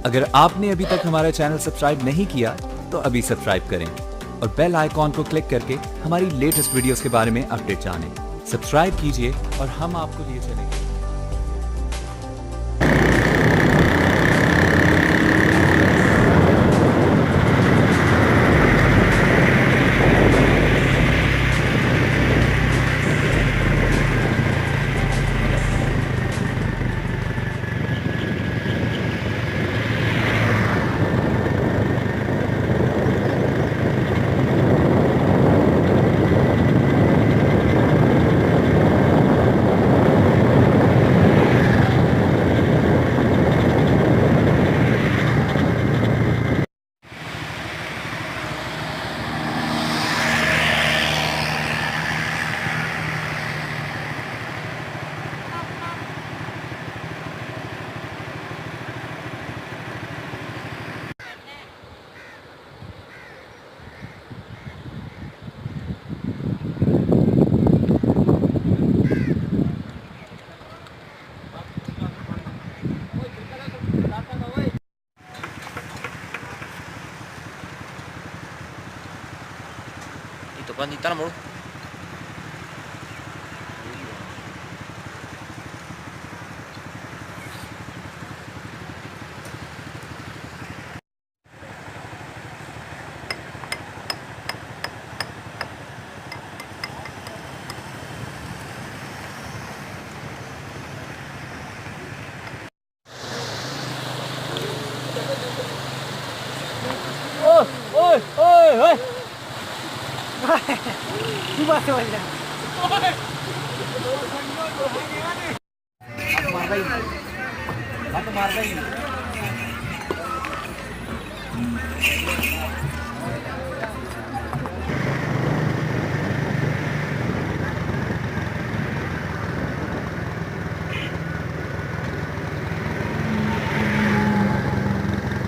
अगर आपने अभी तक हमारा चैनल सब्सक्राइब नहीं किया तो अभी सब्सक्राइब करें और बेल आइकॉन को क्लिक करके हमारी लेटेस्ट वीडियोस के बारे में अपडेट जानें। सब्सक्राइब कीजिए और हम आपको लिए चलेंगे। Itu kan ditanam bro. Oi. Cuma saja. मार भाई